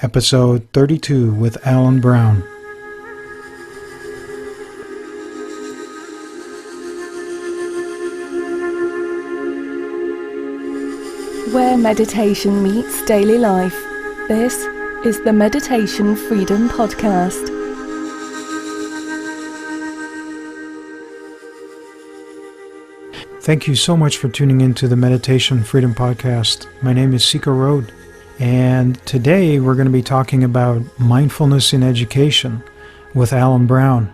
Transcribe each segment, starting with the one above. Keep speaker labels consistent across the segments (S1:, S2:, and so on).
S1: Episode 32 with Alan Brown.
S2: Where meditation meets daily life, this is the Meditation Freedom Podcast.
S1: Thank you so much for tuning into the Meditation Freedom Podcast. My name is Sika Road, and today we're going to be talking about mindfulness in education with Alan Brown.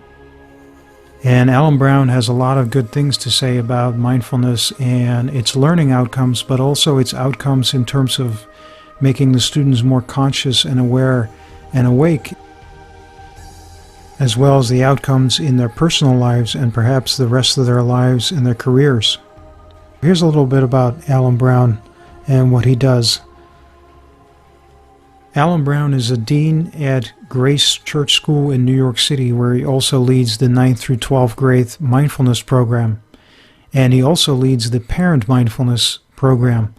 S1: And Alan Brown has a lot of good things to say about mindfulness and its learning outcomes, but also its outcomes in terms of making the students more conscious and aware and awake, as well as the outcomes in their personal lives and perhaps the rest of their lives and their careers. Here's a little bit about Alan Brown and what he does. Alan Brown is a dean at Grace Church School in New York City, where he also leads the 9th through 12th grade mindfulness program. And he also leads the parent mindfulness program.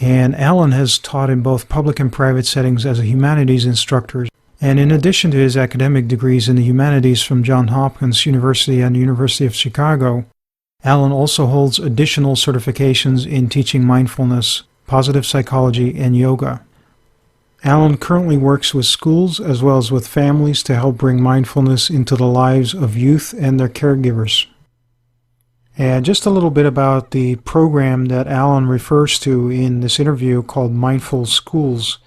S1: And Alan has taught in both public and private settings as a humanities instructor. And in addition to his academic degrees in the humanities from Johns Hopkins University and the University of Chicago, Alan also holds additional certifications in teaching mindfulness, positive psychology, and yoga. Alan currently works with schools as well as with families to help bring mindfulness into the lives of youth and their caregivers. And just a little bit about the program that Alan refers to in this interview called Mindful Schools.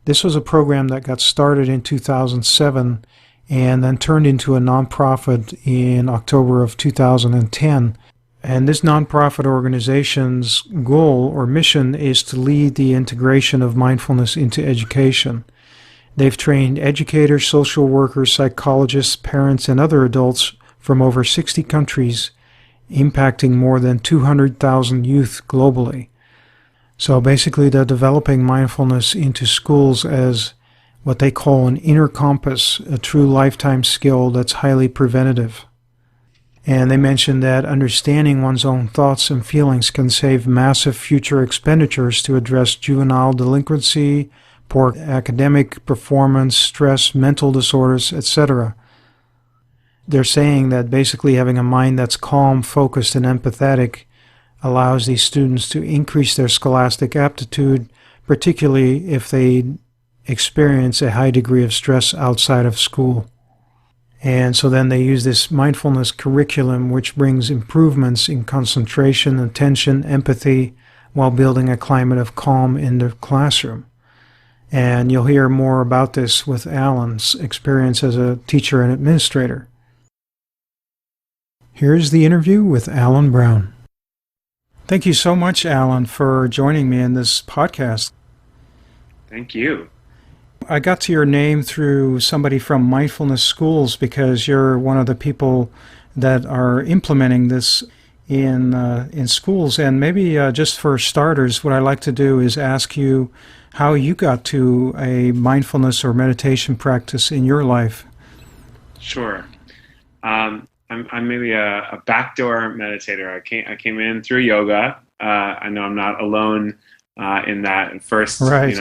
S1: This was a program that got started in 2007 and then turned into a nonprofit in October of 2010. And this nonprofit organization's goal or mission is to lead the integration of mindfulness into education. They've trained educators, social workers, psychologists, parents, and other adults from over 60 countries, impacting more than 200,000 youth globally. So basically, they're developing mindfulness into schools as what they call an inner compass, a true lifetime skill that's highly preventative. And they mentioned that understanding one's own thoughts and feelings can save massive future expenditures to address juvenile delinquency, poor academic performance, stress, mental disorders, etc. They're saying that basically having a mind that's calm, focused, and empathetic allows these students to increase their scholastic aptitude, particularly if they experience a high degree of stress outside of school. And so then they use this mindfulness curriculum, which brings improvements in concentration, attention, empathy, while building a climate of calm in the classroom. And you'll hear more about this with Alan's experience as a teacher and administrator. Here's the interview with Alan Brown. Thank you so much, Alan, for joining me in this podcast.
S3: Thank you.
S1: I got to your name through somebody from Mindfulness Schools because you're one of the people that are implementing this in schools. And maybe just for starters, what I'd like to do is ask you how you got to a mindfulness or meditation practice in your life.
S3: Sure. I'm maybe a backdoor meditator. I came in through yoga. I know I'm not alone in that. At first,
S1: right.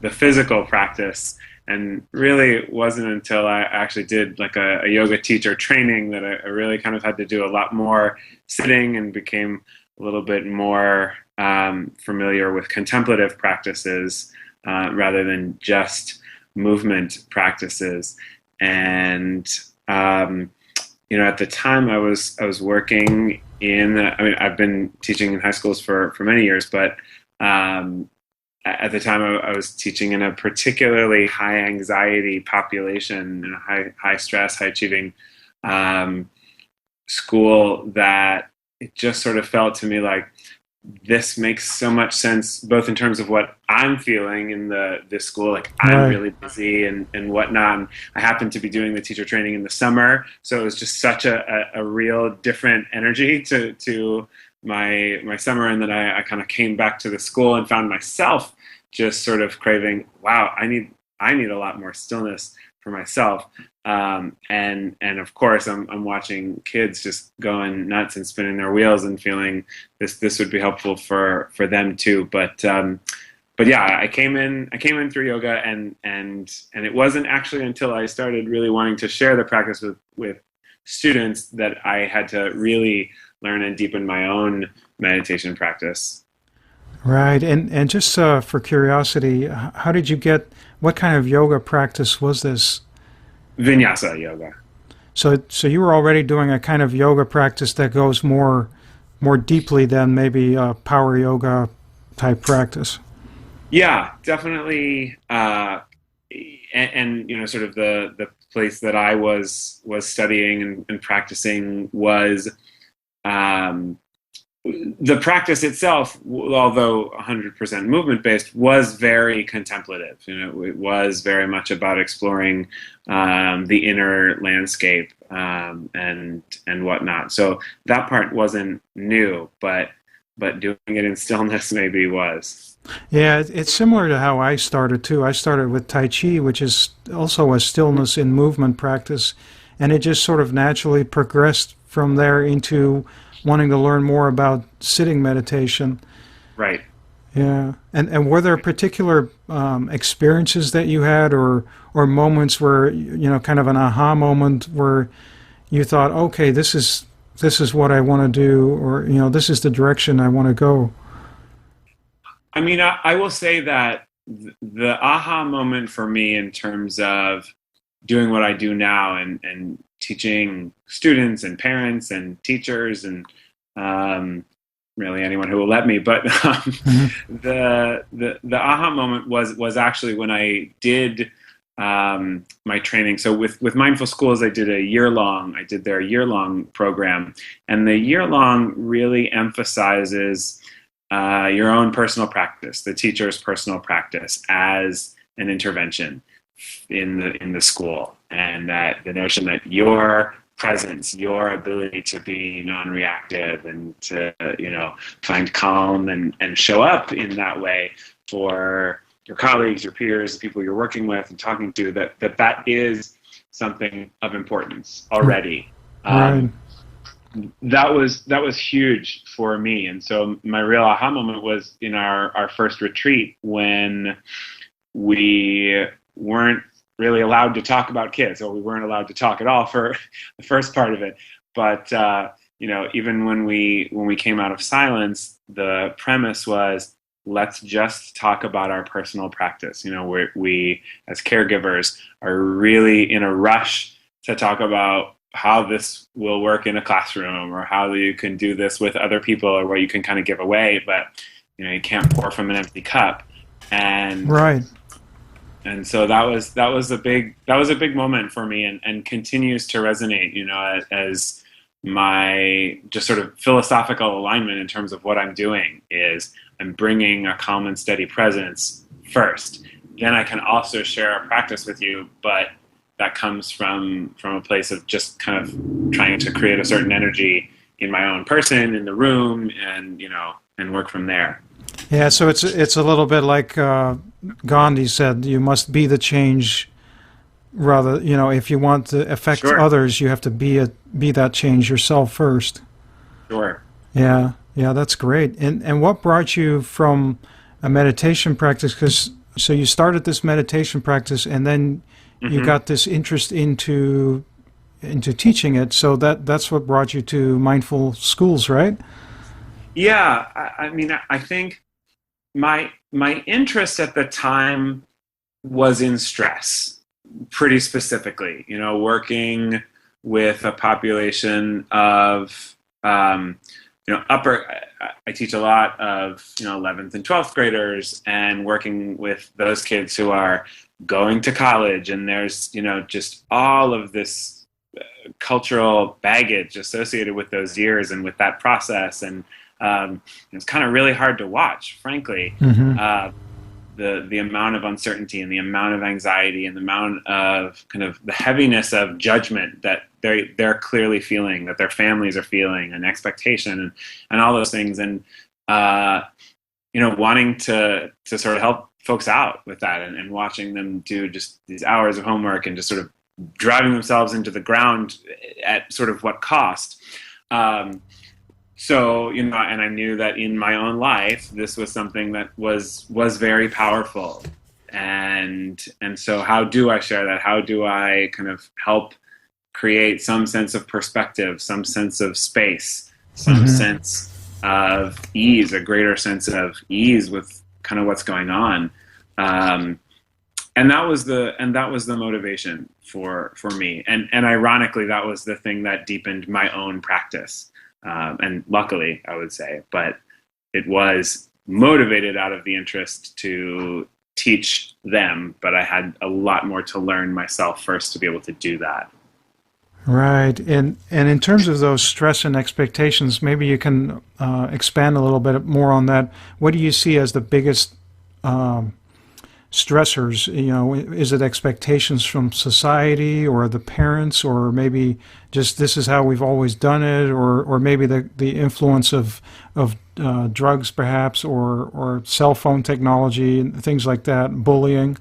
S3: The physical practice, and really it wasn't until I actually did like a yoga teacher training that I really kind of had to do a lot more sitting and became a little bit more familiar with contemplative practices rather than just movement practices. And at the time I was working I've been teaching in high schools for many years, but at the time, I was teaching in a particularly high anxiety population, in a high stress, high achieving school, that it just sort of felt to me like this makes so much sense, both in terms of what I'm feeling in this school, like I'm really busy and whatnot. And I happened to be doing the teacher training in the summer, so it was just such a real different energy to my summer, and then I kind of came back to the school and found myself just sort of craving, wow, I need a lot more stillness for myself. And of course, I'm watching kids just going nuts and spinning their wheels and feeling this would be helpful for them too. But but yeah, I came in through yoga, and it wasn't actually until I started really wanting to share the practice with students that I had to really learn and deepen my own meditation practice.
S1: Right. And just for curiosity, how did you get, what kind of yoga practice was this?
S3: Vinyasa yoga.
S1: So you were already doing a kind of yoga practice that goes more deeply than maybe a power yoga type practice.
S3: Yeah, definitely. And sort of the place that I was studying and practicing was, um, the practice itself, although 100% movement based, was very contemplative. It was very much about exploring the inner landscape, and whatnot. So that part wasn't new, but doing it in stillness maybe was.
S1: Yeah, it's similar to how I started too. I started with Tai Chi, which is also a stillness in movement practice, and it just sort of naturally progressed from there into wanting to learn more about sitting meditation.
S3: Right.
S1: Yeah, and were there particular experiences that you had, or moments where kind of an aha moment where you thought, okay, this is what I want to do, or this is the direction I want to go.
S3: I mean, I will say that the aha moment for me in terms of doing what I do now, and teaching students and parents and teachers and, really anyone who will let me, but
S1: Hmm.
S3: the aha moment was actually when I did my training. So with Mindful Schools, I did their year long program, and the year long really emphasizes your own personal practice, the teacher's personal practice as an intervention in the school, and that the notion that your presence, your ability to be non-reactive and to find calm and show up in that way for your colleagues, your peers, the people you're working with and talking to, that is something of importance already.
S1: Right.
S3: That was huge for me, and so my real aha moment was in our first retreat, when we weren't really allowed to talk about kids, or we weren't allowed to talk at all for the first part of it. But even when we came out of silence, the premise was, let's just talk about our personal practice. We as caregivers are really in a rush to talk about how this will work in a classroom, or how you can do this with other people, or what you can kind of give away, but you can't pour from an empty cup. And
S1: Right.
S3: and so that was a big moment for me, and continues to resonate, as my just sort of philosophical alignment in terms of what I'm doing is, I'm bringing a calm and steady presence first. Then I can also share a practice with you, but that comes from a place of just kind of trying to create a certain energy in my own person, in the room, and work from there.
S1: Yeah, so it's a little bit like Gandhi said, you must be the change. Rather, if you want to affect
S3: Sure.
S1: others, you have to be that change yourself first.
S3: Sure.
S1: Yeah, yeah, that's great. And what brought you from a meditation practice? Because so you started this meditation practice, and then you
S3: Hmm.
S1: got this interest into teaching it. So that's what brought you to Mindful Schools, right?
S3: Yeah, I mean, I think my interest at the time was in stress, pretty specifically. Working with a population of, upper. I teach a lot of 11th and 12th graders, and working with those kids who are going to college, and there's just all of this cultural baggage associated with those years and with that process, and it's kind of really hard to watch, frankly.
S1: Mm-hmm.
S3: Uh, the amount of uncertainty and the amount of anxiety and the amount of kind of the heaviness of judgment that they're clearly feeling, that their families are feeling, and expectation, and all those things, and wanting to sort of help folks out with that, and watching them do just these hours of homework, and just sort of driving themselves into the ground at sort of what cost. So, and I knew that in my own life, this was something that was very powerful. And so how do I share that? How do I kind of help create some sense of perspective, some sense of space, some sense of ease, a greater sense of ease with kind of what's going on? And that was the motivation for me. And ironically, that was the thing that deepened my own practice. And luckily, I would say, but it was motivated out of the interest to teach them, but I had a lot more to learn myself first to be able to do that.
S1: Right. And in terms of those stress and expectations, maybe you can expand a little bit more on that. What do you see as the biggest stressors? Is it expectations from society or the parents, or maybe just this is how we've always done it, or maybe the influence of drugs perhaps, or cell phone technology and things like that, bullying?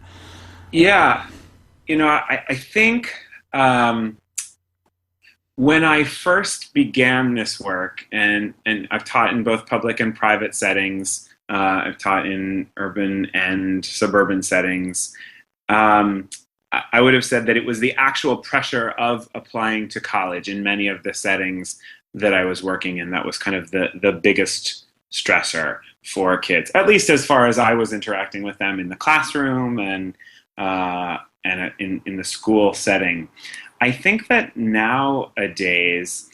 S3: Yeah, I think when I first began this work, and I've taught in both public and private settings, I've taught in urban and suburban settings. I would have said that it was the actual pressure of applying to college in many of the settings that I was working in that was kind of the biggest stressor for kids, at least as far as I was interacting with them in the classroom and in the school setting. I think that nowadays,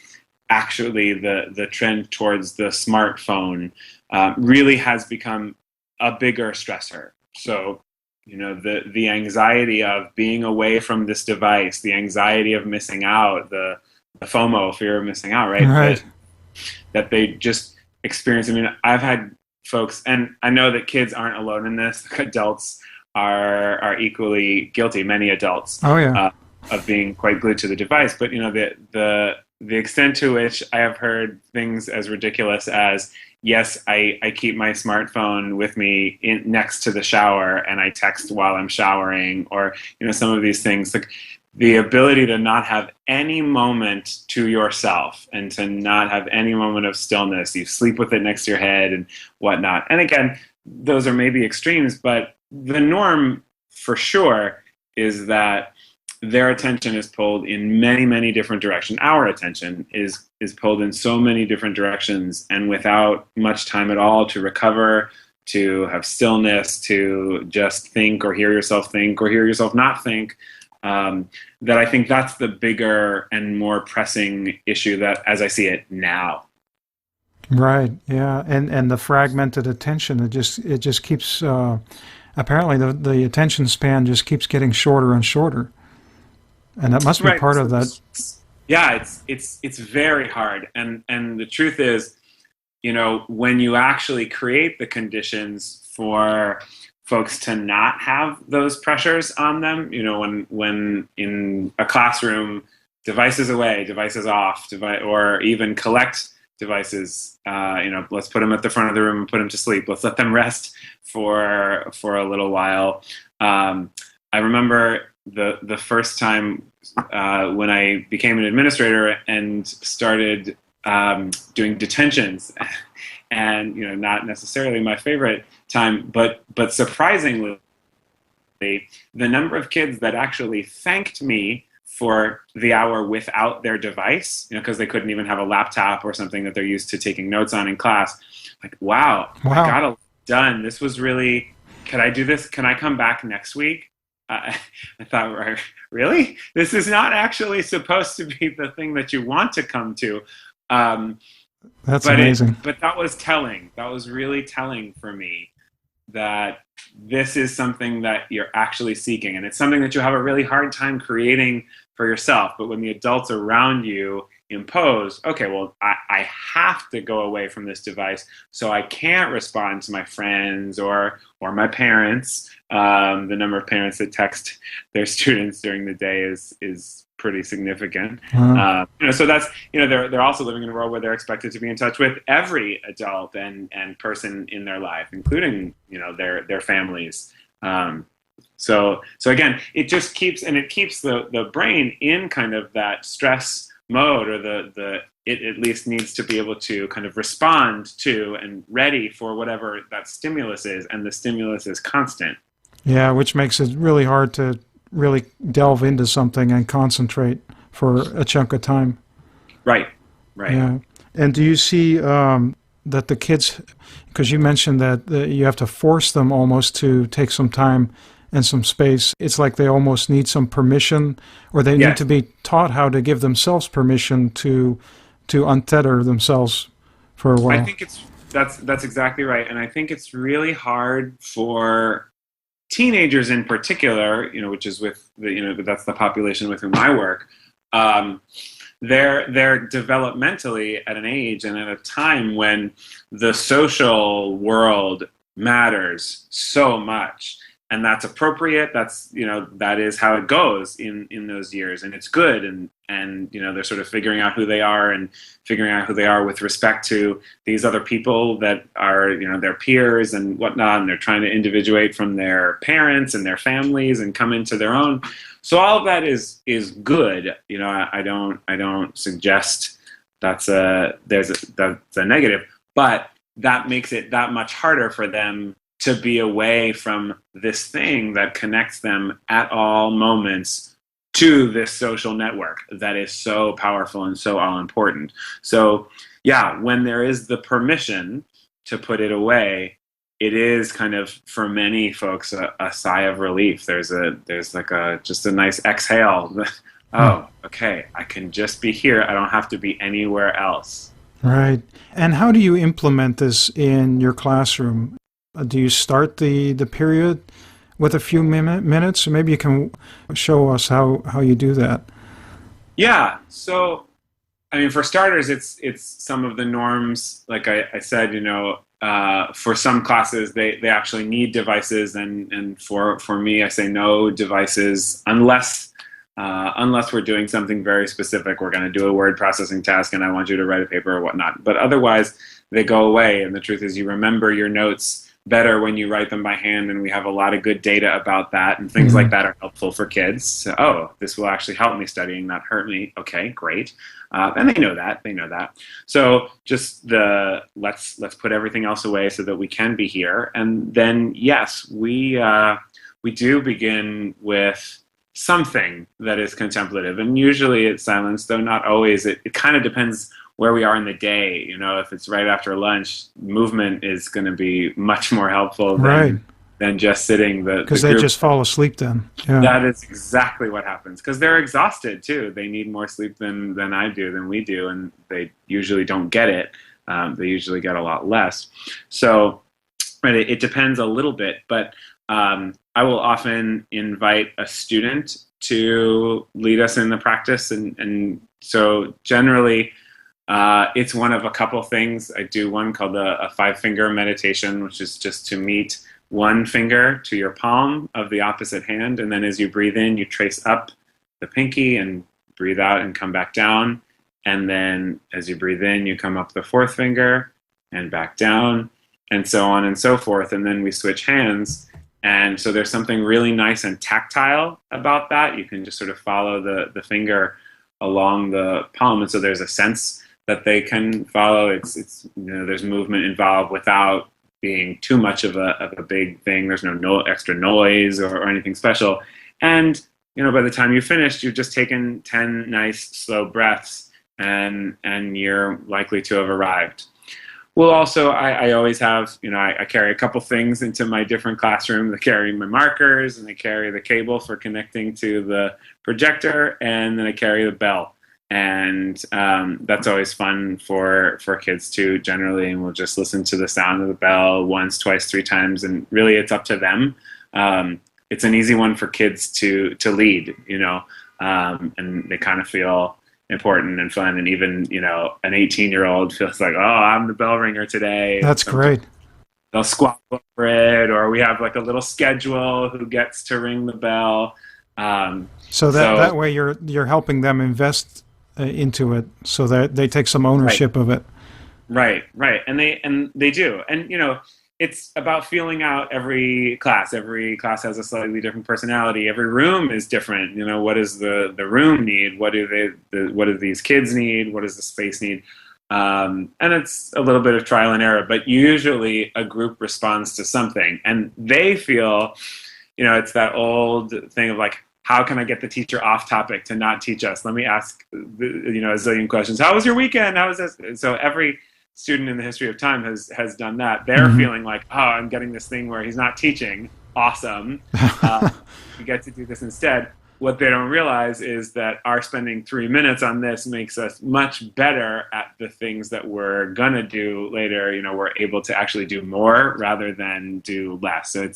S3: actually, the trend towards the smartphone really has become a bigger stressor. So, the anxiety of being away from this device, the anxiety of missing out, the FOMO, fear of missing out, right?
S1: Right.
S3: That they just experience. I mean, I've had folks, and I know that kids aren't alone in this. Adults are equally guilty. Many adults.
S1: Oh yeah.
S3: Of being quite glued to the device, but the extent to which I have heard things as ridiculous as, yes, I keep my smartphone with me next to the shower and I text while I'm showering, or some of these things, like the ability to not have any moment to yourself and to not have any moment of stillness. You sleep with it next to your head and whatnot. And again, those are maybe extremes, but the norm for sure is that their attention is pulled in many, many different directions. Our attention is pulled in so many different directions, and without much time at all to recover, to have stillness, to just think or hear yourself think or hear yourself not think, that I think that's the bigger and more pressing issue that, as I see it now.
S1: Right. Yeah. And the fragmented attention, it just keeps apparently the attention span just keeps getting shorter and shorter. And that must be part of that.
S3: Yeah, it's very hard. And the truth is, when you actually create the conditions for folks to not have those pressures on them, when in a classroom, devices away, devices off, or even collect devices, let's put them at the front of the room and put them to sleep. Let's let them rest for a little while. I remember the first time when I became an administrator and started doing detentions, and not necessarily my favorite time, but surprisingly, the number of kids that actually thanked me for the hour without their device, because they couldn't even have a laptop or something that they're used to taking notes on in class. Like, wow. I got it done. This was really. Can I do this? Can I come back next week? I thought, really? This is not actually supposed to be the thing that you want to come to.
S1: That's amazing.
S3: But that was telling. That was really telling for me that this is something that you're actually seeking. And it's something that you have a really hard time creating for yourself. But when the adults around you impose, okay, well, I have to go away from this device, so I can't respond to my friends or my parents. The number of parents that text their students during the day is pretty significant. So that's they're also living in a world where they're expected to be in touch with every adult and person in their life, including their families. So again, it just keeps the brain in kind of that stress mode, or the it at least needs to be able to kind of respond to and ready for whatever that stimulus is, and the stimulus is constant.
S1: Yeah, which makes it really hard to really delve into something and concentrate for a chunk of time.
S3: Right.
S1: Yeah. And do you see that the kids, because you mentioned that you have to force them almost to take some time and some space. It's like they almost need some permission, or they need to be taught how to give themselves permission to untether themselves for a while.
S3: I think that's exactly right. And I think it's really hard for teenagers in particular, which is with that's the population with whom I work. They're developmentally at an age and at a time when the social world matters so much, and that's appropriate. That's that is how it goes in those years, and it's good. And they're sort of figuring out who they are and figuring out who they are with respect to these other people that are their peers and whatnot, and they're trying to individuate from their parents and their families and come into their own. So all of that is good. I don't suggest that's a negative, but that makes it that much harder for them to be away from this thing that connects them at all moments to this social network that is so powerful and so all important. So yeah, when there is the permission to put it away, it is kind of, for many folks, a sigh of relief. There's just a nice exhale. Oh, okay, I can just be here. I don't have to be anywhere else.
S1: Right. And how do you implement this in your classroom? Do you start the period with a few minutes? Maybe you can show us how you do that.
S3: Yeah. So, for starters, it's some of the norms. Like I said, for some classes, they actually need devices, and for me, I say no devices unless we're doing something very specific. We're going to do a word processing task, and I want you to write a paper or whatnot. But otherwise, they go away. And the truth is, you remember your notes better when you write them by hand, and we have a lot of good data about that, and things like that are helpful for kids. So, this will actually help me studying, not hurt me. Okay, great. And they know that. So just let's put everything else away so that we can be here. And then, yes, we do begin with something that is contemplative, and usually it's silence, though not always. It kind of depends where we are in the day. If it's right after lunch, movement is going to be much more helpful than just sitting.
S1: Because they just fall asleep then. Yeah.
S3: That is exactly what happens, because they're exhausted too. They need more sleep than we do, and they usually don't get it. They usually get a lot less. So it depends a little bit, but I will often invite a student to lead us in the practice, and so generally it's one of a couple things. I do one called a 5-finger meditation, which is just to meet one finger to your palm of the opposite hand, and then as you breathe in, you trace up the pinky and breathe out and come back down, and then as you breathe in, you come up the 4th finger and back down, and so on and so forth, and then we switch hands. And so there's something really nice and tactile about that. You can just sort of follow the finger along the palm, and so there's a sense that they can follow. It's there's movement involved without being too much of a big thing. There's no extra noise or anything special. And by the time you finished, you've just taken 10 nice slow breaths, and you're likely to have arrived. Well, also, I always have, I carry a couple things into my different classrooms. I carry my markers, and I carry the cable for connecting to the projector, and then I carry the bell. And that's always fun for kids too, generally, and we'll just listen to the sound of the bell once, twice, 3 times, and really it's up to them. It's an easy one for kids to lead, and they kind of feel important and fun, and even an 18-year-old feels like, oh, I'm the bell ringer today.
S1: That's great.
S3: They'll squat over it, or we have like a little schedule who gets to ring the bell.
S1: So that way you're helping them invest into it, so that they take some ownership of it.
S3: Right, and they do, and it's about feeling out every class. Every class has a slightly different personality. Every room is different. What does the room need? What do these kids need? What does the space need? And it's a little bit of trial and error, but usually a group responds to something, and they feel, it's that old thing of like, how can I get the teacher off topic to not teach us? Let me ask, a zillion questions. How was your weekend? How was this? So every student in the history of time has done that. They're feeling like, oh, I'm getting this thing where he's not teaching. Awesome. We get to do this instead. What they don't realize is that our spending 3 minutes on this makes us much better at the things that we're going to do later. We're able to actually do more rather than do less. So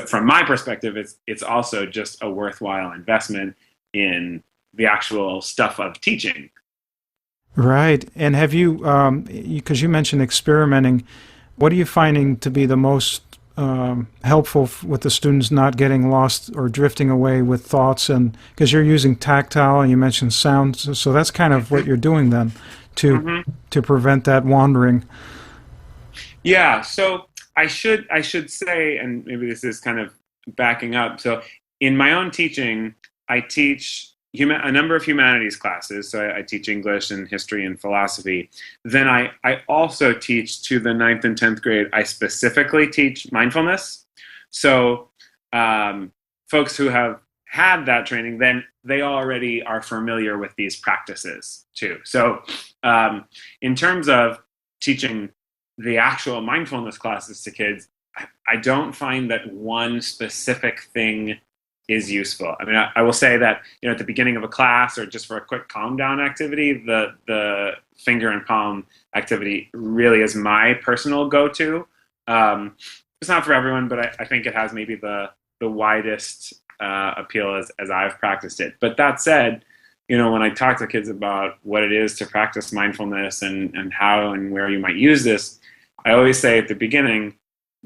S3: from my perspective, it's also just a worthwhile investment in the actual stuff of teaching.
S1: Right. And have you, because you mentioned experimenting, what are you finding to be the most helpful with the students not getting lost or drifting away with thoughts? And because you're using tactile and you mentioned sound, so that's kind of what you're doing then to prevent that wandering.
S3: Yeah. So I should say, and maybe this is kind of backing up. So in my own teaching, I teach a number of humanities classes. So I teach English and history and philosophy. Then I also teach to the 9th and 10th grade. I specifically teach mindfulness. So folks who have had that training, then they already are familiar with these practices too. So in terms of teaching the actual mindfulness classes to kids, I don't find that one specific thing is useful. I mean, I will say that, at the beginning of a class or just for a quick calm down activity, the finger and palm activity really is my personal go-to. It's not for everyone, but I think it has maybe the widest appeal as I've practiced it. But that said, when I talk to kids about what it is to practice mindfulness and how and where you might use this, I always say at the beginning,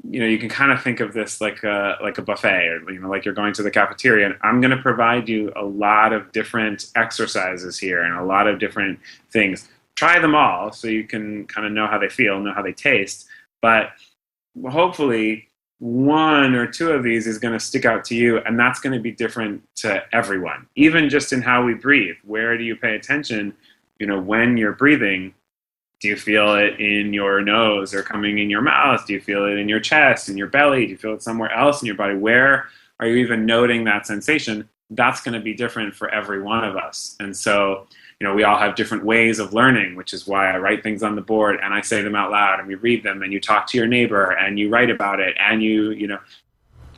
S3: you can kind of think of this like a buffet, or like you're going to the cafeteria, and I'm going to provide you a lot of different exercises here and a lot of different things. Try them all so you can kind of know how they feel, know how they taste. But hopefully one or two of these is going to stick out to you, and that's going to be different to everyone. Even just in how we breathe, where do you pay attention? When you're breathing, do you feel it in your nose or coming in your mouth? Do you feel it in your chest, in your belly? Do you feel it somewhere else in your body? Where are you even noting that sensation? That's going to be different for every one of us. And so, we all have different ways of learning, which is why I write things on the board and I say them out loud and we read them and you talk to your neighbor and you write about it and you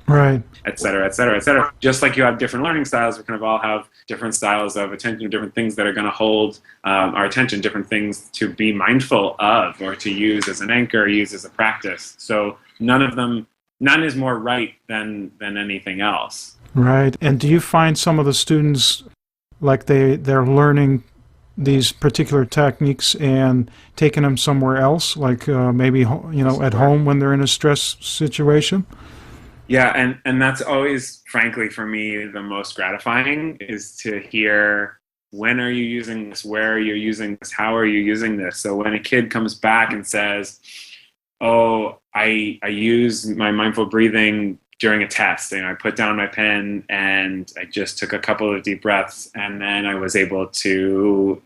S1: right,
S3: et cetera, et cetera, et cetera. Just like you have different learning styles, we kind of all have different styles of attention, different things that are going to hold our attention, different things to be mindful of or to use as an anchor, use as a practice. So none is more right than anything else.
S1: Right. And do you find some of the students, like they're learning these particular techniques and taking them somewhere else, like maybe at home when they're in a stress situation?
S3: Yeah, and that's always, frankly, for me, the most gratifying is to hear, when are you using this? Where are you using this? How are you using this? So when a kid comes back and says, oh, I use my mindful breathing during a test, I put down my pen and I just took a couple of deep breaths and then I was able to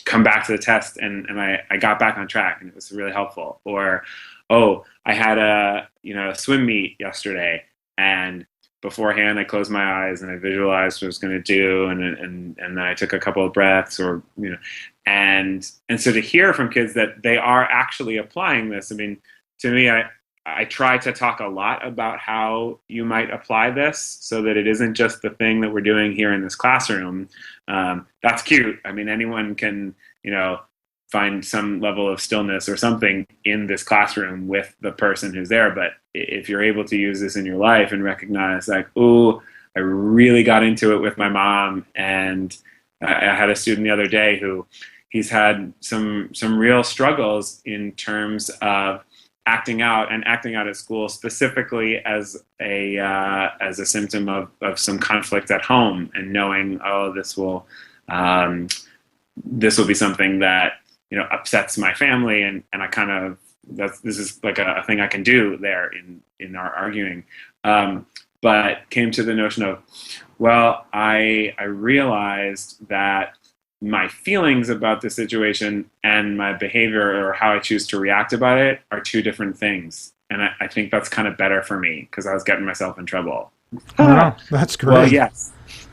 S3: come back to the test and I got back on track and it was really helpful. Or, oh, I had a swim meet yesterday, and beforehand I closed my eyes and I visualized what I was going to do, and then I took a couple of breaths, or and so to hear from kids that they are actually applying this. I mean, to me, I try to talk a lot about how you might apply this so that it isn't just the thing that we're doing here in this classroom. That's cute. I mean, anyone can find some level of stillness or something in this classroom with the person who's there. But if you're able to use this in your life and recognize like, oh, I really got into it with my mom. And I had a student the other day who he's had some real struggles in terms of acting out at school, specifically as a symptom of some conflict at home, and knowing, oh, this will be something that upsets my family, and I kind of this is like a thing I can do there in our arguing. But came to the notion of, well, I realized that my feelings about the situation and my behavior or how I choose to react about it are two different things. And I think that's kind of better for me because I was getting myself in trouble.
S1: Wow, that's great.
S3: Well,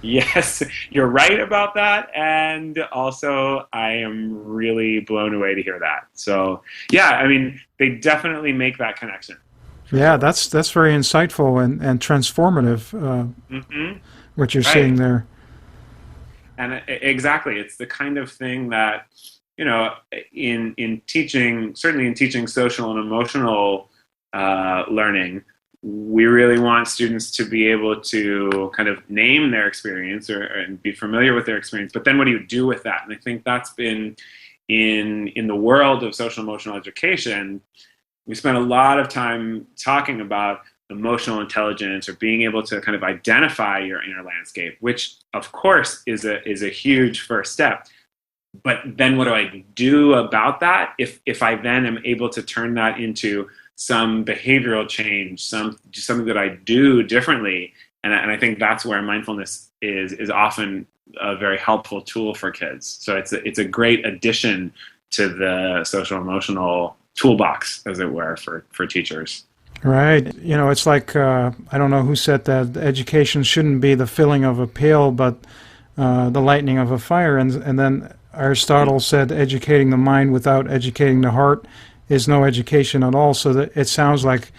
S3: yes, you're right about that. And also, I am really blown away to hear that. So, yeah, I mean, they definitely make that connection.
S1: Yeah,
S3: Sure.
S1: that's very insightful and transformative, what you're
S3: Right.
S1: seeing there.
S3: And exactly, it's the kind of thing that, in teaching, certainly in teaching social and emotional learning, we really want students to be able to kind of name their experience and be familiar with their experience. But then what do you do with that? And I think that's been in the world of social emotional education, we spend a lot of time talking about emotional intelligence or being able to kind of identify your inner landscape, which of course is a huge first step. But then what do I do about that if I then am able to turn that into some behavioral change, something that I do differently? And I think that's where mindfulness is often a very helpful tool for kids. So it's a great addition to the social emotional toolbox, as it were, for teachers.
S1: Right. It's like, I don't know who said that education shouldn't be the filling of a pail, but the lighting of a fire. And then Aristotle said educating the mind without educating the heart is no education at all. So that it sounds like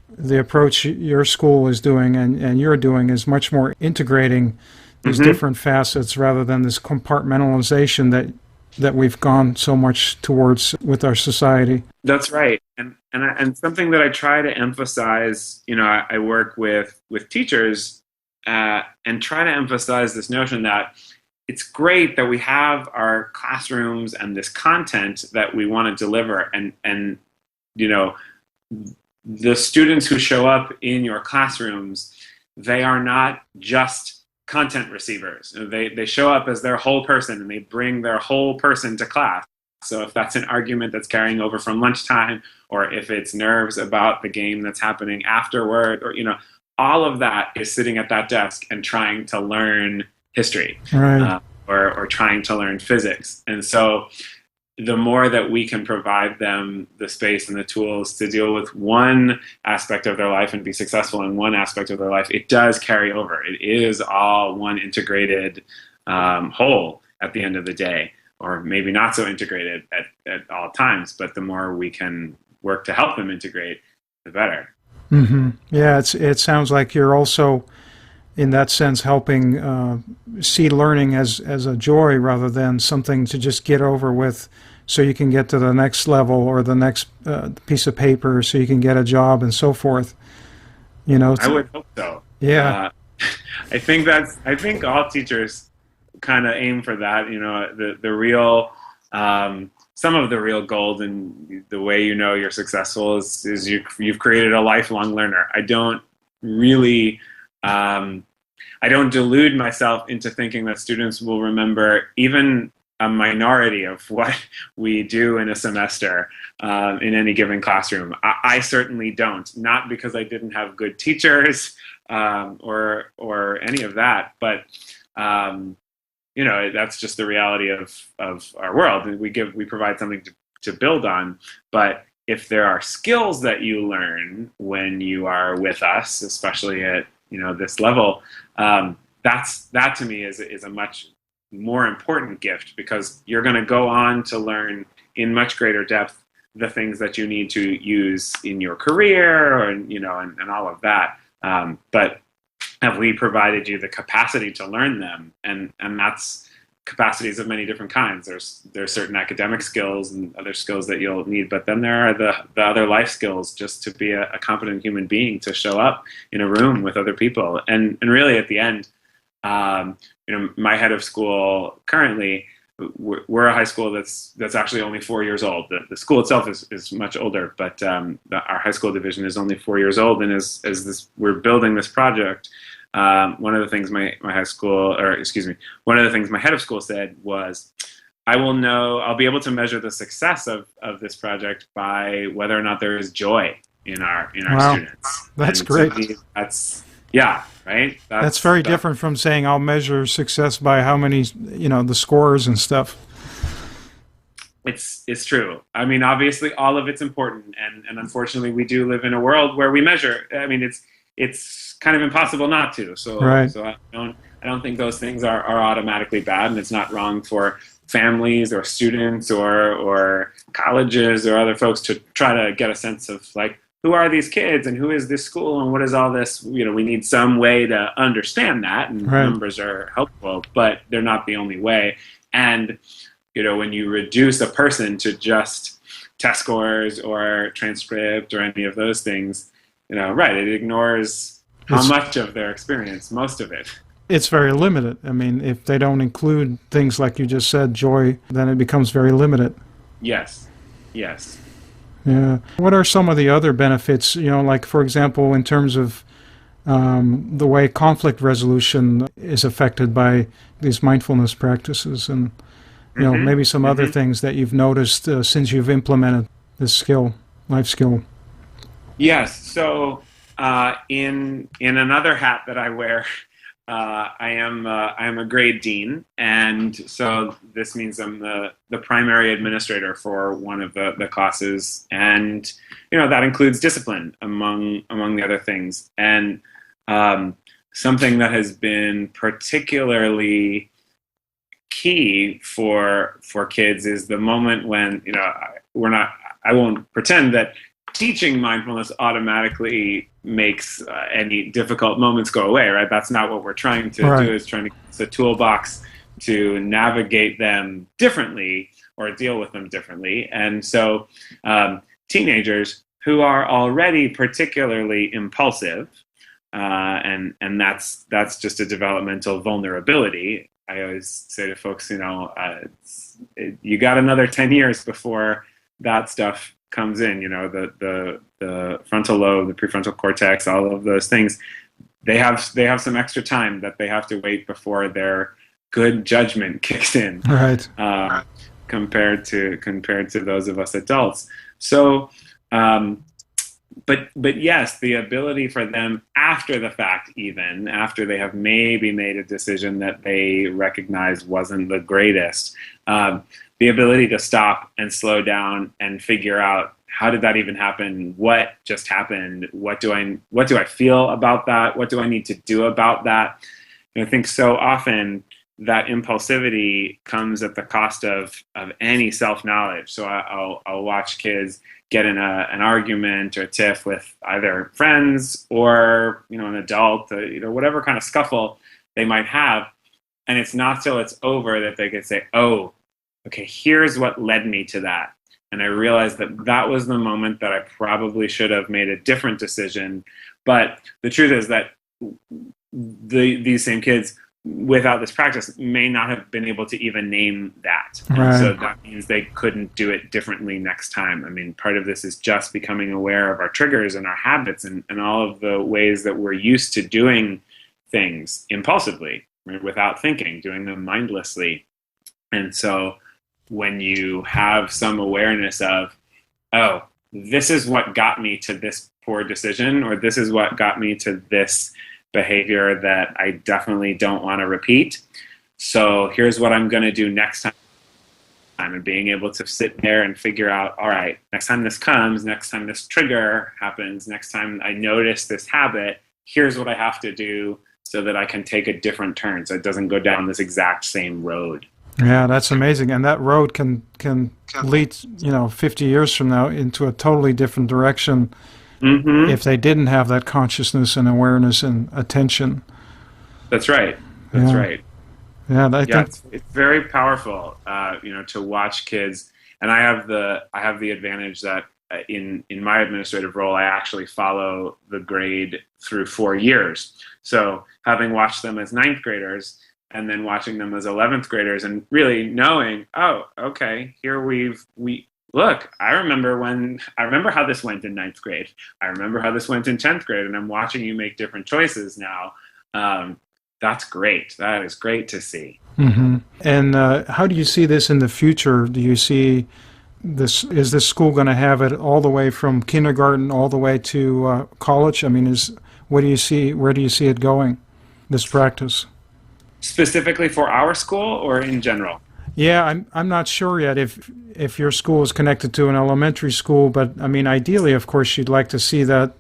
S1: the approach your school is doing and you're doing is much more integrating these different facets rather than this compartmentalization that we've gone so much towards with our society.
S3: That's right. And something that I try to emphasize, I work with teachers and try to emphasize this notion that it's great that we have our classrooms and this content that we want to deliver. And the students who show up in your classrooms, they are not just content receivers. They show up as their whole person and they bring their whole person to class. So if that's an argument that's carrying over from lunchtime, or if it's nerves about the game that's happening afterward, or all of that is sitting at that desk and trying to learn history,
S1: Right.
S3: or trying to learn physics. And so the more that we can provide them the space and the tools to deal with one aspect of their life and be successful in one aspect of their life, it does carry over. It is all one integrated whole at the end of the day, or maybe not so integrated at all times, but the more we can work to help them integrate, the better.
S1: Yeah, it sounds like you're also, in that sense, helping see learning as a joy rather than something to just get over with so you can get to the next level or the next piece of paper so you can get a job and so forth.
S3: I would hope so.
S1: Yeah.
S3: I think all teachers kind of aim for that. The real, some of the real gold and the way you're successful is you've created a lifelong learner. I don't really, I don't delude myself into thinking that students will remember even a minority of what we do in a semester in any given classroom. I certainly don't, not because I didn't have good teachers or any of that, but that's just the reality of our world. We provide something to build on, but if there are skills that you learn when you are with us, especially at this level, that to me is a much more important gift, because you're going to go on to learn in much greater depth the things that you need to use in your career, and all of that. But have we provided you the capacity to learn them? And that's capacities of many different kinds. There's certain academic skills and other skills that you'll need, but then there are the other life skills, just to be a competent human being, to show up in a room with other people. And really at the end, my head of school currently, we're a high school that's actually only 4 years old. The school itself is much older, but our high school division is only 4 years old. And as we're building this project, one of the things my head of school said was, I'll be able to measure the success of this project by whether or not there is joy in our
S1: Wow,
S3: students.
S1: that's
S3: And
S1: great.
S3: to me, that's, yeah, right.
S1: That's very different from saying I'll measure success by how many, the scores and stuff.
S3: It's true. I mean, obviously, all of it's important, and unfortunately, we do live in a world where we measure. I mean, it's kind of impossible not to.
S1: Right.
S3: So I don't think those things are automatically bad, and it's not wrong for families or students or colleges or other folks to try to get a sense of, like, who are these kids and who is this school and what is all this. We need some way to understand that, and
S1: Right.
S3: numbers are helpful, but they're not the only way. And when you reduce a person to just test scores or transcript or any of those things, right, it ignores how much of their experience, most of it.
S1: It's very limited. I mean, if they don't include things like you just said, joy, then it becomes very limited.
S3: Yes.
S1: Yeah. What are some of the other benefits, like, for example, in terms of the way conflict resolution is affected by these mindfulness practices, and maybe some other things that you've noticed since you've implemented this skill, life skill?
S3: Yes. So in another hat that I wear, I am a grade dean, and so this means I'm the primary administrator for one of the classes, and that includes discipline among the other things. And something that has been particularly key for kids is the moment when I won't pretend that teaching mindfulness automatically makes any difficult moments go away, right? That's not what we're trying to do. Is trying to use a toolbox to navigate them differently or deal with them differently. And so teenagers who are already particularly impulsive, and that's just a developmental vulnerability. I always say to folks, you got another 10 years before that stuff comes in. The frontal lobe, the prefrontal cortex, all of those things. They have some extra time that they have to wait before their good judgment kicks in.
S1: Right.
S3: Compared to those of us adults. So, but yes, the ability for them after the fact, even after they have maybe made a decision that they recognize wasn't the greatest, the ability to stop and slow down and figure out, how did that even happen? What just happened? What do I feel about that? What do I need to do about that? And I think so often that impulsivity comes at the cost of any self-knowledge. So I'll watch kids get in an argument or a tiff with either friends or an adult, whatever kind of scuffle they might have, and it's not till it's over that they can say, "Oh, okay, here's what led me to that." And I realized that was the moment that I probably should have made a different decision. But the truth is that these same kids, without this practice, may not have been able to even name that.
S1: Right.
S3: And so that means they couldn't do it differently next time. I mean, part of this is just becoming aware of our triggers and our habits and all of the ways that we're used to doing things impulsively, right, without thinking, doing them mindlessly. And so when you have some awareness of, oh, this is what got me to this poor decision, or this is what got me to this behavior that I definitely don't want to repeat. So here's what I'm going to do next time. And being able to sit there and figure out, all right, next time this comes, next time this trigger happens, next time I notice this habit, here's what I have to do so that I can take a different turn, so it doesn't go down this exact same road.
S1: Yeah, that's amazing. And that road can lead, 50 years from now into a totally different direction. Mm-hmm. If they didn't have that consciousness and awareness and attention.
S3: That's right. That's right.
S1: Yeah, I think
S3: it's very powerful, to watch kids. And I have the advantage that in my administrative role, I actually follow the grade through 4 years. So having watched them as 9th graders and then watching them as 11th graders and really knowing, oh, okay, here we look, I remember how this went in 9th grade. I remember how this went in 10th grade, and I'm watching you make different choices now. That's great. That is great to see.
S1: Hmm. And how do you see this in the future? Do you see this? Is this school going to have it all the way from kindergarten all the way to college? I mean, what do you see? Where do you see it going? This practice?
S3: Specifically for our school or in general?
S1: Yeah, I'm not sure yet if your school is connected to an elementary school, but I mean, ideally, of course, you'd like to see that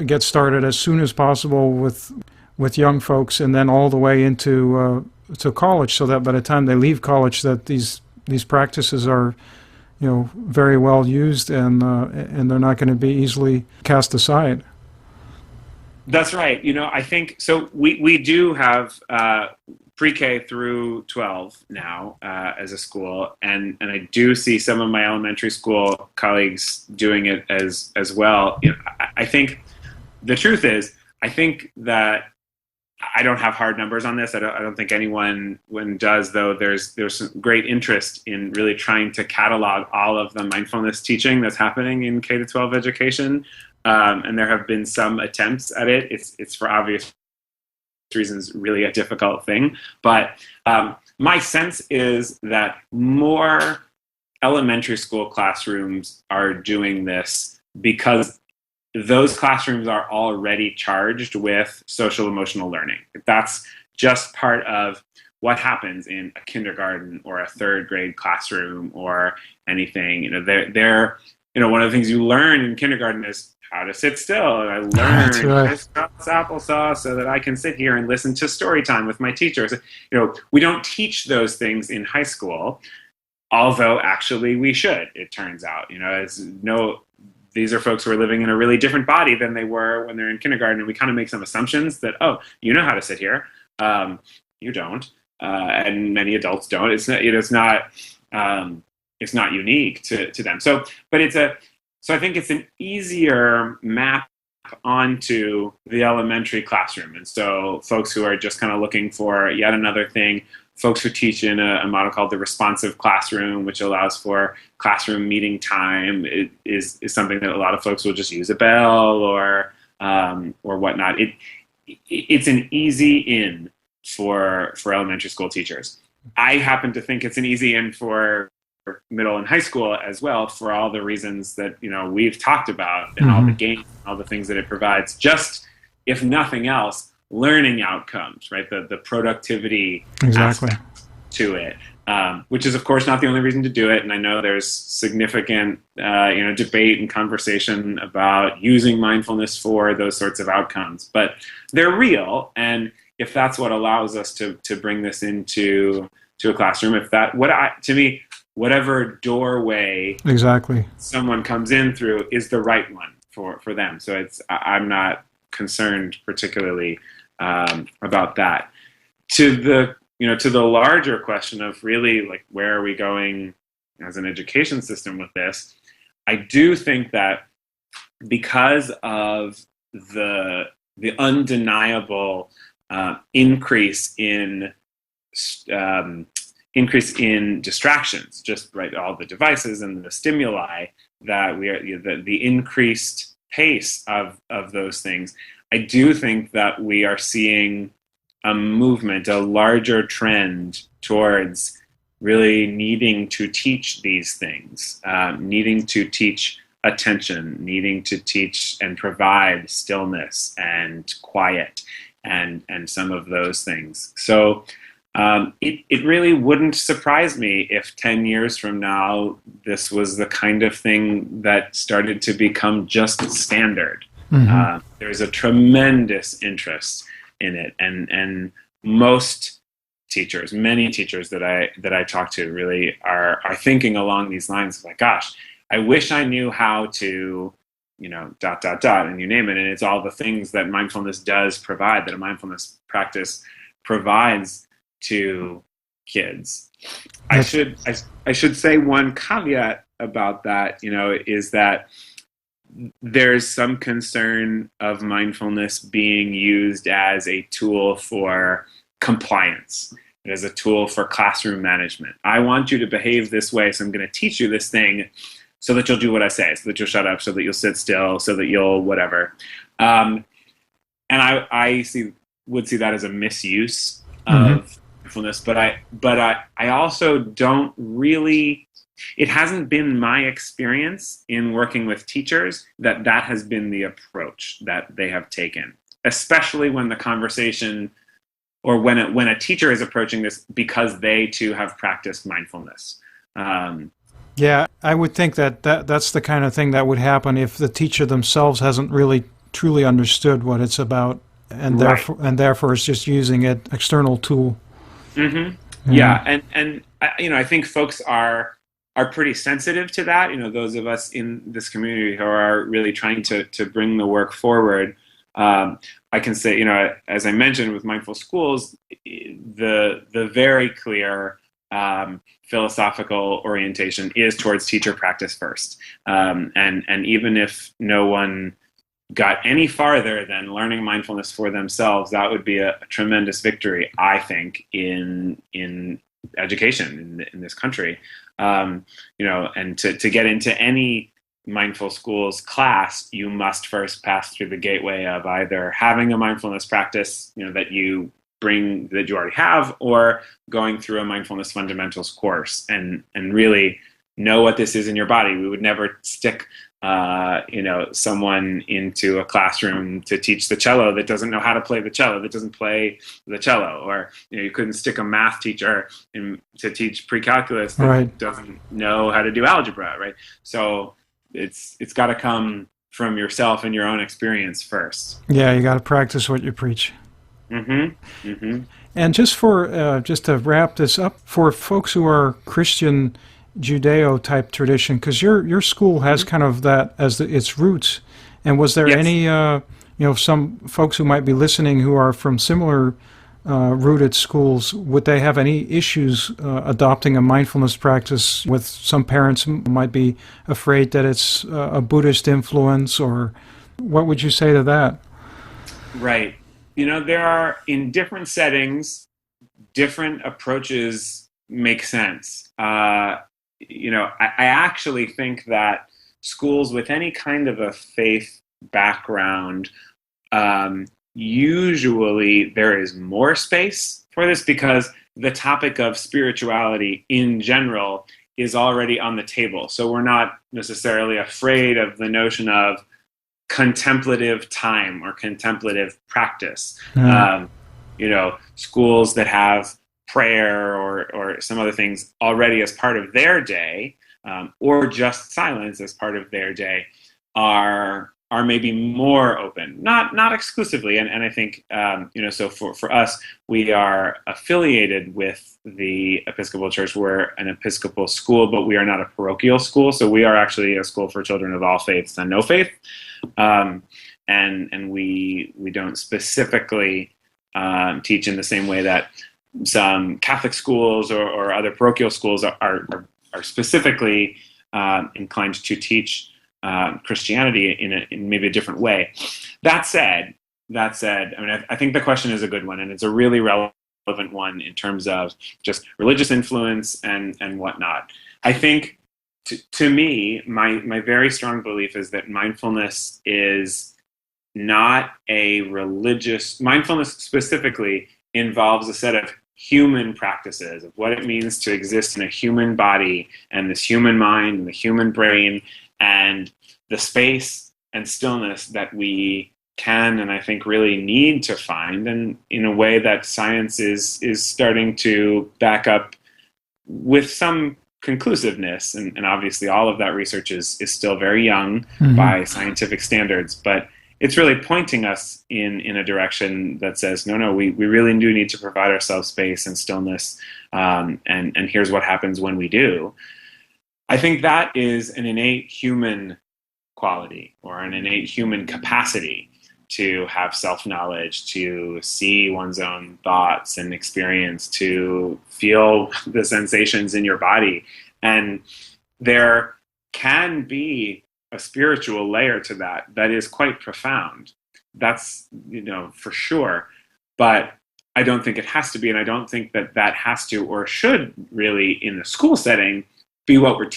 S1: get started as soon as possible with young folks, and then all the way into to college, so that by the time they leave college, that these practices are, very well used, and they're not going to be easily cast aside.
S3: That's right. I think so. We do have pre-K through 12 now as a school, and I do see some of my elementary school colleagues doing it as well. I think the truth is, I think that I don't have hard numbers on this. I don't think anyone does, though. There's some great interest in really trying to catalog all of the mindfulness teaching that's happening in K to 12 education, and there have been some attempts at it. It's for obvious reasons really a difficult thing, but my sense is that more elementary school classrooms are doing this because those classrooms are already charged with social emotional learning. That's just part of what happens in a kindergarten or a third grade classroom or anything. They're one of the things you learn in kindergarten is how to sit still. And I learned
S1: right.
S3: this applesauce so that I can sit here and listen to story time with my teachers. We don't teach those things in high school, although actually we should, it turns out. These are folks who are living in a really different body than they were when they're in kindergarten, and we kind of make some assumptions that, you know how to sit here. You don't, and many adults don't. It's not unique to them. So I think it's an easier map onto the elementary classroom. And so folks who are just kind of looking for yet another thing, folks who teach in a model called the responsive classroom, which allows for classroom meeting time, is something that a lot of folks will just use a bell or whatnot. It's an easy in for elementary school teachers. I happen to think it's an easy in for middle and high school as well, for all the reasons that we've talked about, and all the gains, all the things that it provides. Just, if nothing else, learning outcomes, right? The productivity aspect to it, which is of course not the only reason to do it. And I know there's significant debate and conversation about using mindfulness for those sorts of outcomes, but they're real. And if that's what allows us to bring this into a classroom, to me, whatever doorway someone comes in through is the right one for them. So I'm not concerned particularly about that. To the larger question of really, like, where are we going as an education system with this? I do think that because of the undeniable increase in distractions, just right, all the devices and the stimuli that we are, the increased pace of those things, I do think that we are seeing a movement, a larger trend towards really needing to teach these things, needing to teach attention, needing to teach and provide stillness and quiet and some of those things. So it really wouldn't surprise me if 10 years from now, this was the kind of thing that started to become just standard. There's a tremendous interest in it, and most teachers, many teachers that I talk to, really are thinking along these lines of, like, gosh, I wish I knew how to, and you name it, and it's all the things that mindfulness does provide, that a mindfulness practice provides to kids. I should say one caveat about that, is that there's some concern of mindfulness being used as a tool for compliance, as a tool for classroom management. I want you to behave this way, so I'm going to teach you this thing so that you'll do what I say, so that you'll shut up, so that you'll sit still, so that you'll whatever. And I would see that as a misuse of mindfulness, but I also don't really. It hasn't been my experience in working with teachers that has been the approach that they have taken, especially when the conversation or when a teacher is approaching this because they too have practiced mindfulness. Um,
S1: Yeah, I would think that's the kind of thing that would happen if the teacher themselves hasn't really truly understood what it's about, and
S3: right.
S1: therefore is just using it external tool.
S3: Mm-hmm.
S1: Yeah.
S3: Yeah, and I think folks are pretty sensitive to that. Those of us in this community who are really trying to bring the work forward. I can say, as I mentioned with Mindful Schools, the very clear philosophical orientation is towards teacher practice first, and even if no one got any farther than learning mindfulness for themselves, that would be a tremendous victory, I think, in education in this country. And to get into any mindful schools class, you must first pass through the gateway of either having a mindfulness practice, that you already have, or going through a mindfulness fundamentals course and really know what this is in your body. We would never stick someone into a classroom to teach the cello that doesn't know how to play the cello, that doesn't play the cello, or you couldn't stick a math teacher to teach pre-calculus that
S1: Right.
S3: doesn't know how to do algebra, right? So it's got to come from yourself and your own experience first.
S1: Yeah, you got to practice what you preach.
S3: Mm-hmm. Mm-hmm.
S1: And just to wrap this up, for folks who are Christian Judeo type tradition, because your school has kind of that as its roots. And was there
S3: Yes.
S1: any some folks who might be listening who are from similar rooted schools, would they have any issues adopting a mindfulness practice? With some parents might be afraid that it's a Buddhist influence, or what would you say to that?
S3: Right. There are, in different settings, different approaches make sense. I actually think that schools with any kind of a faith background, usually there is more space for this because the topic of spirituality in general is already on the table. So we're not necessarily afraid of the notion of contemplative time or contemplative practice.
S1: Mm.
S3: Schools that have prayer or some other things already as part of their day, or just silence as part of their day, are maybe more open, not exclusively. And I think so for us, we are affiliated with the Episcopal Church. We're an Episcopal school, but we are not a parochial school. So we are actually a school for children of all faiths and no faith. And we don't specifically teach in the same way that some Catholic schools or other parochial schools are specifically inclined to teach Christianity in maybe a different way. That said, I think the question is a good one, and it's a really relevant one in terms of just religious influence and whatnot. I think, to me, my very strong belief is that mindfulness is not a religious. Mindfulness specifically involves a set of human practices of what it means to exist in a human body and this human mind and the human brain, and the space and stillness that we can and I think really need to find, and in a way that science is starting to back up with some conclusiveness, and obviously all of that research is still very young by scientific standards, but it's really pointing us in a direction that says, no, we really do need to provide ourselves space and stillness, and here's what happens when we do. I think that is an innate human quality or an innate human capacity to have self-knowledge, to see one's own thoughts and experience, to feel the sensations in your body. And there can be a spiritual layer to that is quite profound. That's, for sure. But I don't think it has to be, and I don't think that has to or should really, in the school setting, be what we're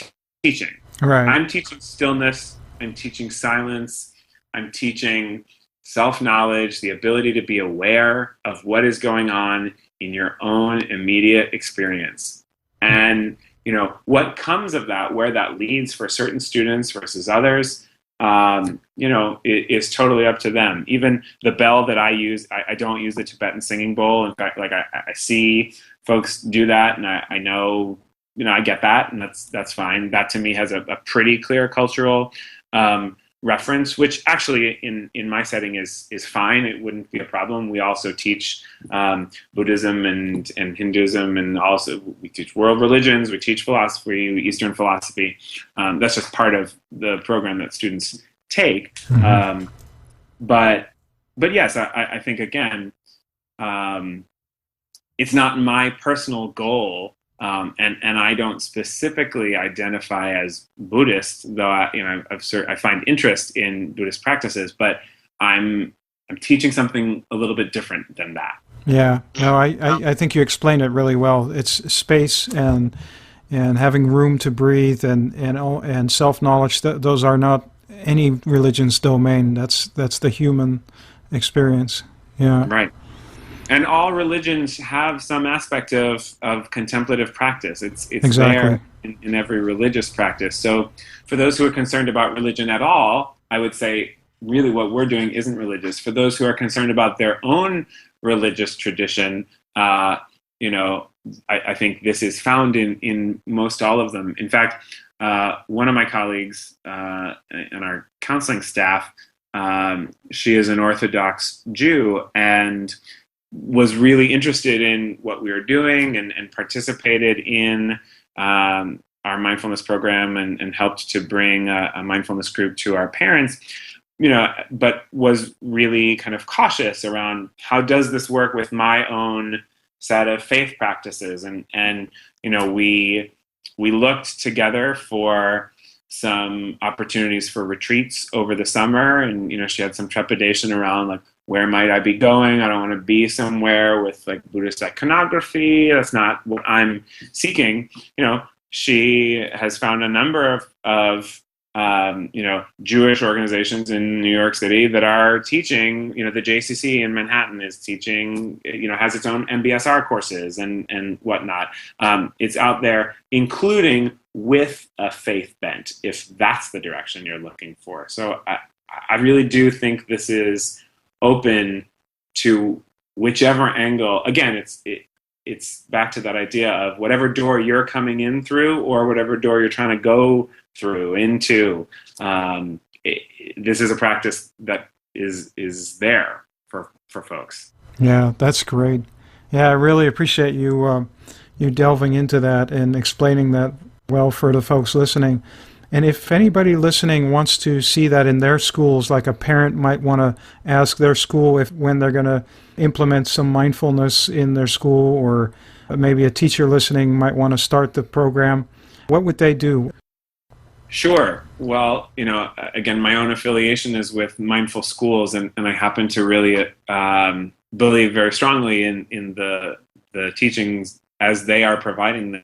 S3: teaching.
S1: Right.
S3: I'm teaching stillness, I'm teaching silence, I'm teaching self-knowledge, the ability to be aware of what is going on in your own immediate experience. And, what comes of that, where that leads for certain students versus others, it is totally up to them. Even the bell that I use, I don't use the Tibetan singing bowl. In fact, like I see folks do that, and I know, I get that, and that's fine. That to me has a pretty clear cultural reference, which actually in my setting is fine. It wouldn't be a problem. We also teach Buddhism and Hinduism, and also we teach world religions, we teach philosophy, Eastern philosophy. That's just part of the program that students take.
S1: Mm-hmm.
S3: But yes, I think again, it's not my personal goal. And I don't specifically identify as Buddhist, though I find interest in Buddhist practices, but I'm teaching something a little bit different than that.
S1: Yeah, no, I think you explained it really well. It's space and having room to breathe and self-knowledge. Those are not any religion's domain. That's the human experience. Yeah.
S3: Right. And all religions have some aspect of contemplative practice. It's
S1: Exactly.
S3: there in every religious practice. So for those who are concerned about religion at all, I would say really what we're doing isn't religious. For those who are concerned about their own religious tradition, I think this is found in most all of them. In fact, one of my colleagues in our counseling staff, she is an Orthodox Jew, and was really interested in what we were doing and participated in our mindfulness program and helped to bring a mindfulness group to our parents, but was really kind of cautious around how does this work with my own set of faith practices. And we looked together for some opportunities for retreats over the summer, and she had some trepidation around like, where might I be going? I don't want to be somewhere with like Buddhist iconography. That's not what I'm seeking. She has found a number of Jewish organizations in New York City that are teaching. The JCC in Manhattan is teaching. Has its own MBSR courses and whatnot. It's out there, including with a faith bent, if that's the direction you're looking for. So I really do think this is open to whichever angle. Again, it's back to that idea of whatever door you're coming in through or whatever door you're trying to go through into. This is a practice that is there for folks.
S1: Yeah, that's great. Yeah, I really appreciate you delving into that and explaining that well for the folks listening. And if anybody listening wants to see that in their schools, like a parent might want to ask their school when they're going to implement some mindfulness in their school, or maybe a teacher listening might want to start the program, what would they do?
S3: Sure. Well, again, my own affiliation is with Mindful Schools, and I happen to really believe very strongly in the teachings as they are providing them.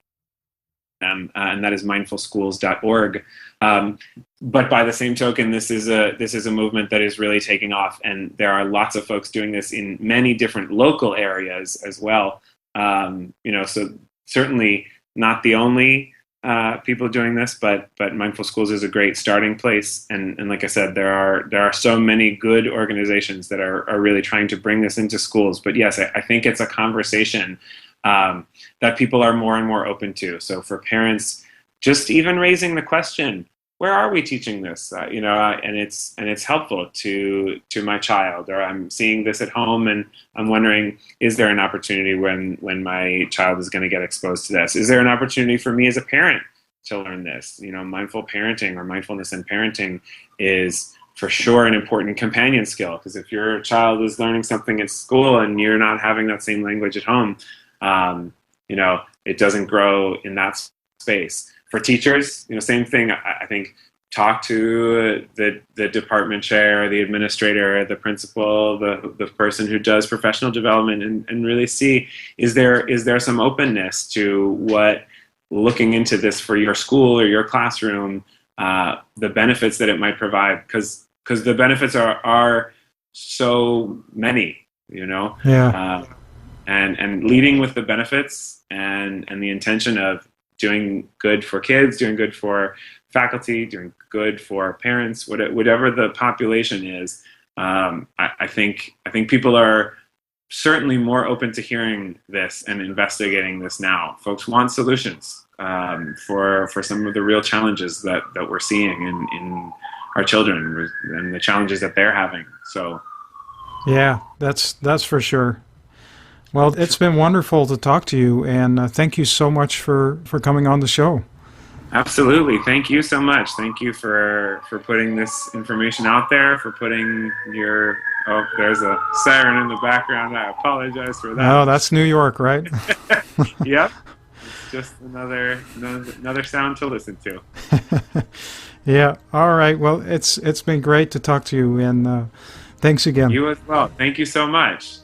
S3: And that is mindfulschools.org. But by the same token, this is a movement that is really taking off, and there are lots of folks doing this in many different local areas as well. So certainly not the only people doing this, but Mindful Schools is a great starting place. And like I said, there are so many good organizations that are really trying to bring this into schools. But yes, I think it's a conversation that people are more and more open to. So for parents, just even raising the question, where are we teaching this? And it's helpful to my child, or I'm seeing this at home and I'm wondering, is there an opportunity when my child is going to get exposed to this? Is there an opportunity for me as a parent to learn this? Mindful parenting or mindfulness in parenting is for sure an important companion skill, because if your child is learning something at school and you're not having that same language at home, it doesn't grow in that space. For teachers, same thing. I think talk to the department chair, the administrator, the principal, the person who does professional development, and really see, is there some openness to what looking into this for your school or your classroom, the benefits that it might provide, because the benefits are so many.
S1: Yeah.
S3: and leading with the benefits and the intention of doing good for kids, doing good for faculty, doing good for parents, whatever the population is. I think people are certainly more open to hearing this and investigating this now. Folks want solutions for some of the real challenges that we're seeing in our children and the challenges that they're having. So,
S1: yeah, that's for sure. Well, it's been wonderful to talk to you, and thank you so much for coming on the show.
S3: Absolutely. Thank you so much. Thank you for putting this information out there, for putting your... Oh, there's a siren in the background. I apologize for that.
S1: Oh, that's New York, right?
S3: Yep. It's just another sound to listen to.
S1: Yeah. All right. Well, it's been great to talk to you, and thanks again.
S3: You as well. Thank you so much.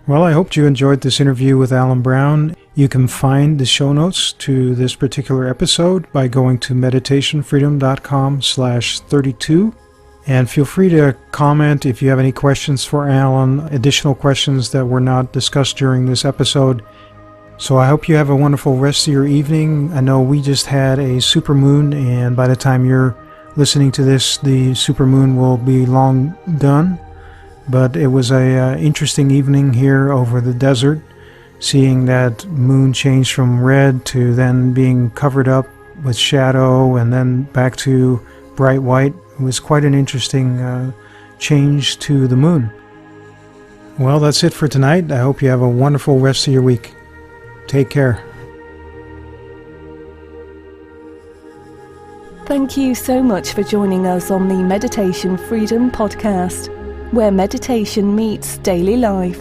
S1: Well, I hope you enjoyed this interview with Alan Brown. You can find the show notes to this particular episode by going to meditationfreedom.com/32. And feel free to comment if you have any questions for Alan, additional questions that were not discussed during this episode. So I hope you have a wonderful rest of your evening. I know we just had a supermoon, and by the time you're listening to this, the supermoon will be long done. But it was a interesting evening here over the desert, seeing that moon change from red to then being covered up with shadow and then back to bright white. It was quite an interesting change to the moon. Well, that's it for tonight. I hope you have a wonderful rest of your week. Take care.
S2: Thank you so much for joining us on the Meditation Freedom Podcast, where meditation meets daily life.